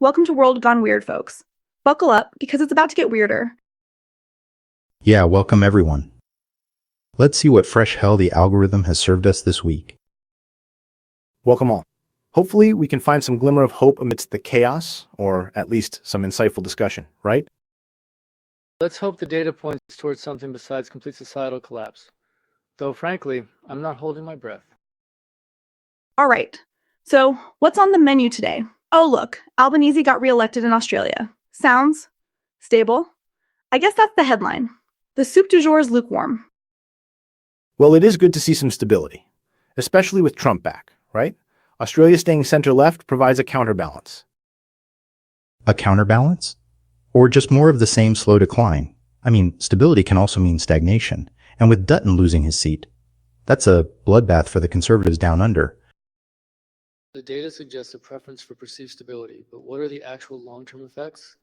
Welcome to World Gone Weird, folks. Buckle up, because it's about to get weirder. Yeah, welcome everyone. Let's see what fresh hell the algorithm has served us this week. Welcome all. Hopefully, we can find some glimmer of hope amidst the chaos, or at least some insightful discussion, right? Let's hope the data points towards something besides complete societal collapse. Though frankly, I'm not holding my breath. All right, so what's on the menu today? Oh look, Albanese got re-elected in Australia. Sounds stable? I guess that's the headline. The soup du jour is lukewarm. Well, it is good to see some stability, especially with Trump back, right? Australia staying center-left provides a counterbalance. A counterbalance? Or just more of the same slow decline? I mean, stability can also mean stagnation. And with Dutton losing his seat, that's a bloodbath for the Conservatives down under. The data suggests a preference for perceived stability, but what are the actual long-term effects?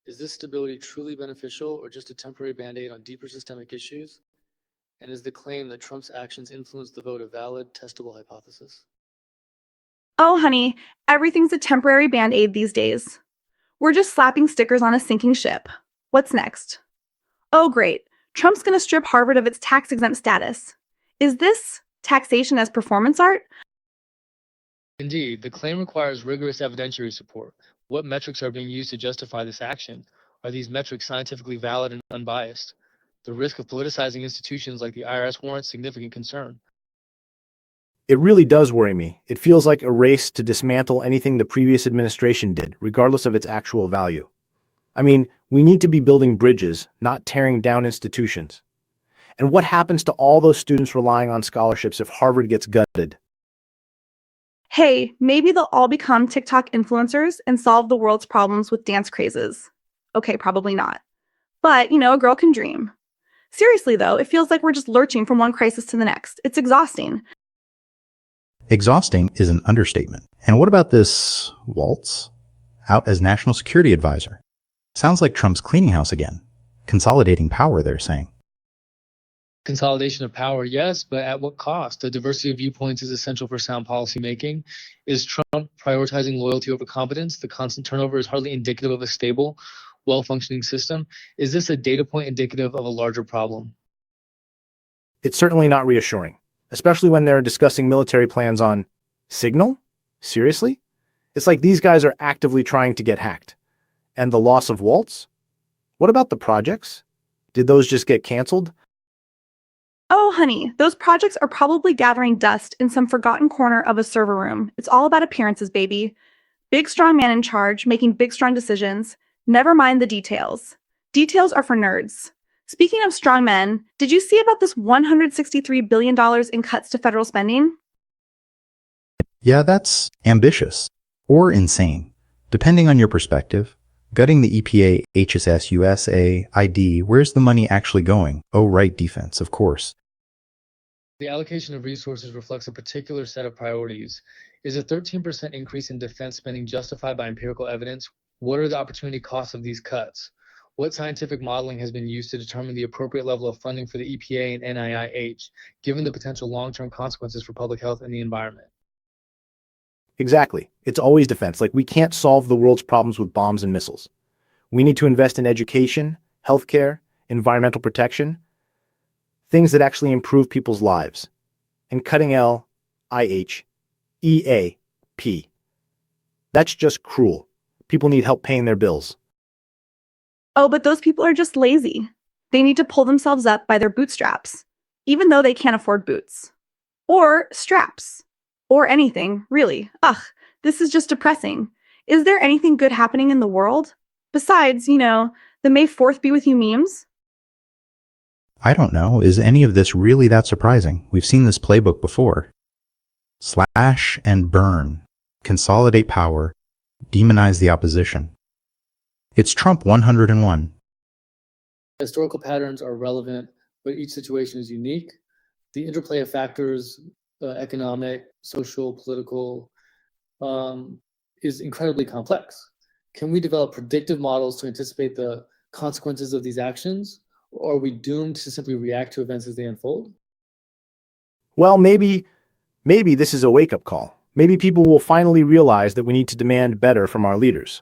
Is this stability truly beneficial or just a temporary band-aid on deeper systemic issues? And is the claim that Trump's actions influenced the vote a valid, testable hypothesis? Oh honey, everything's a temporary band-aid these days. We're just slapping stickers on a sinking ship. What's next? Oh great, Trump's gonna strip Harvard of its tax-exempt status. Is this taxation as performance art? Indeed, the claim requires rigorous evidentiary support. What metrics are being used to justify this action? Are these metrics scientifically valid and unbiased? The risk of politicizing institutions like the IRS warrants significant concern. It really does worry me. It feels like a race to dismantle anything the previous administration did, regardless of its actual value. I mean, we need to be building bridges, not tearing down institutions. And what happens to all those students relying on scholarships if Harvard gets gutted? Hey, maybe they'll all become TikTok influencers and solve the world's problems with dance crazes. Okay, probably not. But, a girl can dream. Seriously though, it feels like we're just lurching from one crisis to the next. It's exhausting. Exhausting is an understatement. And what about this Waltz? Out as National Security Advisor. Sounds like Trump's cleaning house again. Consolidating power, they're saying. Consolidation of power, yes, but at what cost? The diversity of viewpoints is essential for sound policy making. Is Trump prioritizing loyalty over competence? The constant turnover is hardly indicative of a stable, well-functioning system. Is this a data point indicative of a larger problem? It's certainly not reassuring, especially when they're discussing military plans on Signal? Seriously? It's like these guys are actively trying to get hacked. And the loss of Waltz? What about the projects? Did those just get canceled? Oh, honey, those projects are probably gathering dust in some forgotten corner of a server room. It's all about appearances, baby. Big, strong man in charge, making big, strong decisions. Never mind the details. Details are for nerds. Speaking of strong men, did you see about this $163 billion in cuts to federal spending? Yeah, that's ambitious. Or insane. Depending on your perspective. Gutting the EPA, HSS, USA, ID, where's the money actually going? Oh, right, defense, of course. The allocation of resources reflects a particular set of priorities. Is a 13% increase in defense spending justified by empirical evidence? What are the opportunity costs of these cuts? What scientific modeling has been used to determine the appropriate level of funding for the EPA and NIH, given the potential long-term consequences for public health and the environment? Exactly. It's always defense. Like, we can't solve the world's problems with bombs and missiles. We need to invest in education, healthcare, environmental protection, things that actually improve people's lives. And cutting LIHEAP. That's just cruel. People need help paying their bills. Oh, but those people are just lazy. They need to pull themselves up by their bootstraps, even though they can't afford boots. Or straps. Or anything, really. Ugh, this is just depressing. Is there anything good happening in the world? Besides, the May 4th be with you memes? I don't know, is any of this really that surprising? We've seen this playbook before. Slash and burn. Consolidate power. Demonize the opposition. It's Trump 101. Historical patterns are relevant, but each situation is unique. The interplay of factors, economic, social, political, is incredibly complex. Can we develop predictive models to anticipate the consequences of these actions? Or are we doomed to simply react to events as they unfold? Well, maybe this is a wake-up call. Maybe people will finally realize that we need to demand better from our leaders.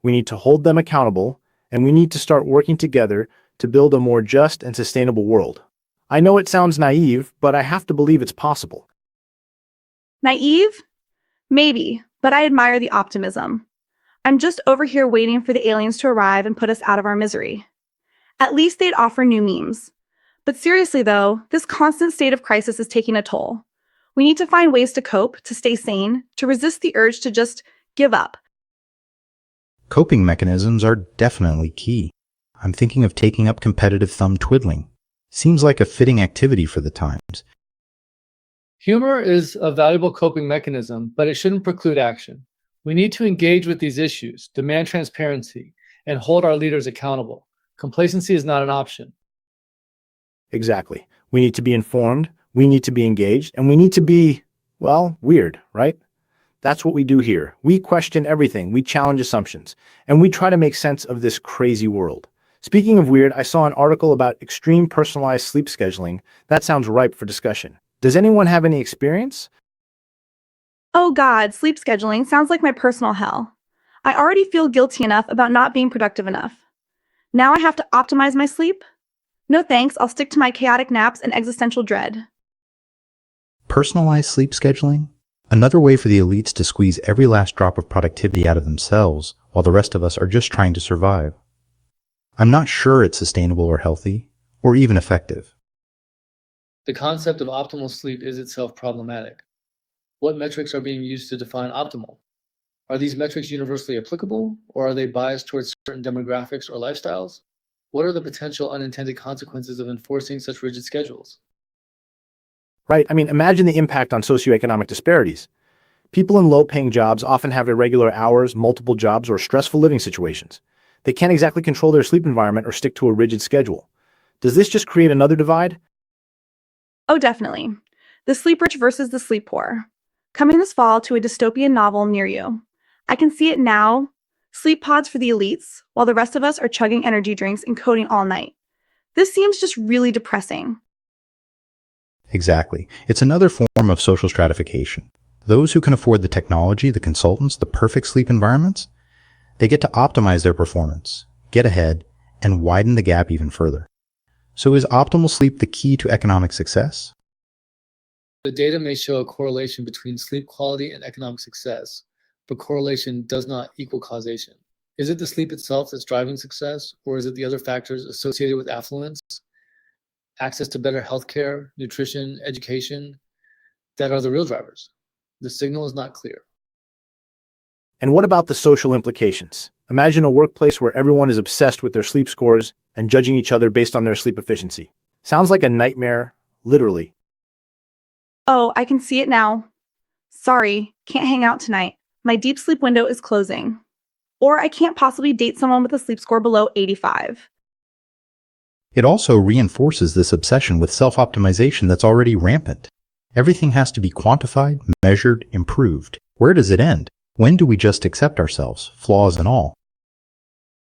We need to hold them accountable, and we need to start working together to build a more just and sustainable world. I know it sounds naive, but I have to believe it's possible. Naive? Maybe, but I admire the optimism. I'm just over here waiting for the aliens to arrive and put us out of our misery. At least they'd offer new memes. But seriously though, this constant state of crisis is taking a toll. We need to find ways to cope, to stay sane, to resist the urge to just give up. Coping mechanisms are definitely key. I'm thinking of taking up competitive thumb twiddling. Seems like a fitting activity for the times. Humor is a valuable coping mechanism, but it shouldn't preclude action. We need to engage with these issues, demand transparency, and hold our leaders accountable. Complacency is not an option. Exactly. We need to be informed, we need to be engaged, and we need to be, well, weird, right? That's what we do here. We question everything, we challenge assumptions, and we try to make sense of this crazy world. Speaking of weird, I saw an article about extreme personalized sleep scheduling. That sounds ripe for discussion. Does anyone have any experience? Oh God, sleep scheduling sounds like my personal hell. I already feel guilty enough about not being productive enough. Now I have to optimize my sleep? No thanks, I'll stick to my chaotic naps and existential dread. Personalized sleep scheduling? Another way for the elites to squeeze every last drop of productivity out of themselves while the rest of us are just trying to survive. I'm not sure it's sustainable or healthy, or even effective. The concept of optimal sleep is itself problematic. What metrics are being used to define optimal? Are these metrics universally applicable, or are they biased towards certain demographics or lifestyles? What are the potential unintended consequences of enforcing such rigid schedules? Right, imagine the impact on socioeconomic disparities. People in low-paying jobs often have irregular hours, multiple jobs, or stressful living situations. They can't exactly control their sleep environment or stick to a rigid schedule. Does this just create another divide? Oh, definitely. The sleep rich versus the sleep poor. Coming this fall to a dystopian novel near you. I can see it now. Sleep pods for the elites, while the rest of us are chugging energy drinks and coding all night. This seems just really depressing. Exactly. It's another form of social stratification. Those who can afford the technology, the consultants, the perfect sleep environments, they get to optimize their performance, get ahead, and widen the gap even further. So is optimal sleep the key to economic success? The data may show a correlation between sleep quality and economic success, but correlation does not equal causation. Is it the sleep itself that's driving success, or is it the other factors associated with affluence, access to better healthcare, nutrition, education, that are the real drivers? The signal is not clear. And what about the social implications? Imagine a workplace where everyone is obsessed with their sleep scores and judging each other based on their sleep efficiency. Sounds like a nightmare, literally. Oh, I can see it now. Sorry, can't hang out tonight. My deep sleep window is closing. Or I can't possibly date someone with a sleep score below 85. It also reinforces this obsession with self-optimization that's already rampant. Everything has to be quantified, measured, improved. Where does it end? When do we just accept ourselves, flaws and all?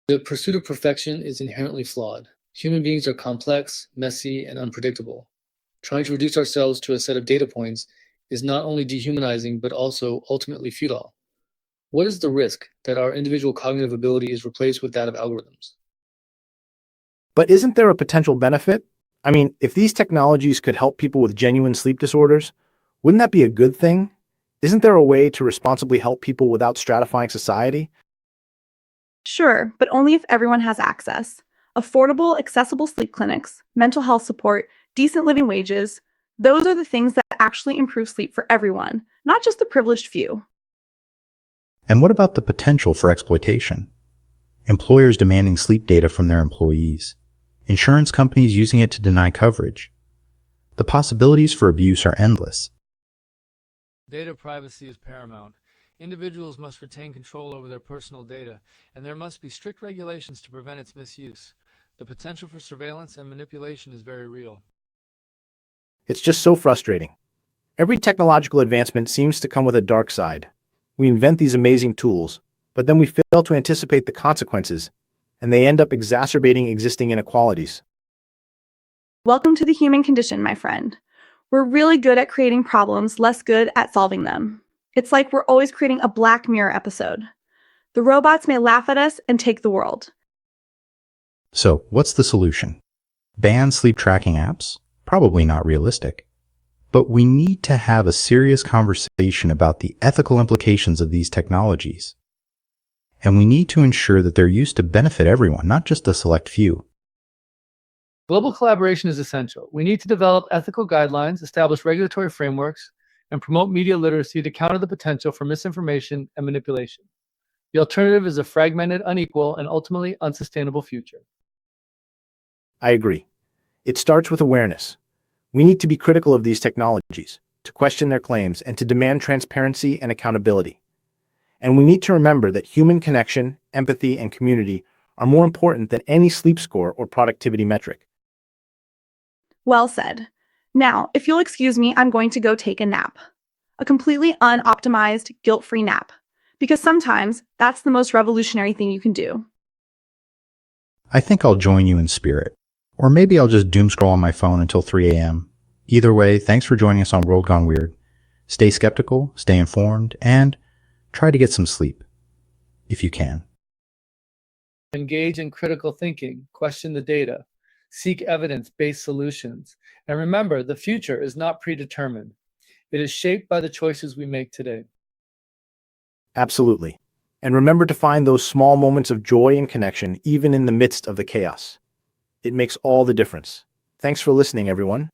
The pursuit of perfection is inherently flawed. Human beings are complex, messy, and unpredictable. Trying to reduce ourselves to a set of data points is not only dehumanizing, but also ultimately futile. What is the risk that our individual cognitive ability is replaced with that of algorithms? But isn't there a potential benefit? If these technologies could help people with genuine sleep disorders, wouldn't that be a good thing? Isn't there a way to responsibly help people without stratifying society? Sure, but only if everyone has access. Affordable, accessible sleep clinics, mental health support, decent living wages, those are the things that actually improve sleep for everyone, not just the privileged few. And what about the potential for exploitation? Employers demanding sleep data from their employees. Insurance companies using it to deny coverage. The possibilities for abuse are endless. Data privacy is paramount. Individuals must retain control over their personal data, and there must be strict regulations to prevent its misuse. The potential for surveillance and manipulation is very real. It's just so frustrating. Every technological advancement seems to come with a dark side. We invent these amazing tools, but then we fail to anticipate the consequences, and they end up exacerbating existing inequalities. Welcome to the human condition, my friend. We're really good at creating problems, less good at solving them. It's like we're always creating a Black Mirror episode. The robots may laugh at us and take the world. So, what's the solution? Ban sleep tracking apps? Probably not realistic. But we need to have a serious conversation about the ethical implications of these technologies. And we need to ensure that they're used to benefit everyone, not just a select few. Global collaboration is essential. We need to develop ethical guidelines, establish regulatory frameworks, and promote media literacy to counter the potential for misinformation and manipulation. The alternative is a fragmented, unequal, and ultimately unsustainable future. I agree. It starts with awareness. We need to be critical of these technologies, to question their claims, and to demand transparency and accountability. And we need to remember that human connection, empathy, and community are more important than any sleep score or productivity metric. Well said. Now, if you'll excuse me, I'm going to go take a nap. A completely unoptimized, guilt-free nap. Because sometimes that's the most revolutionary thing you can do. I think I'll join you in spirit. Or maybe I'll just doom scroll on my phone until 3 a.m. Either way, thanks for joining us on World Gone Weird. Stay skeptical, stay informed, and try to get some sleep. If you can. Engage in critical thinking, question the data, seek evidence-based solutions, and remember, the future is not predetermined. It is shaped by the choices we make today. Absolutely. And remember to find those small moments of joy and connection even in the midst of the chaos. It makes all the difference. Thanks for listening, everyone.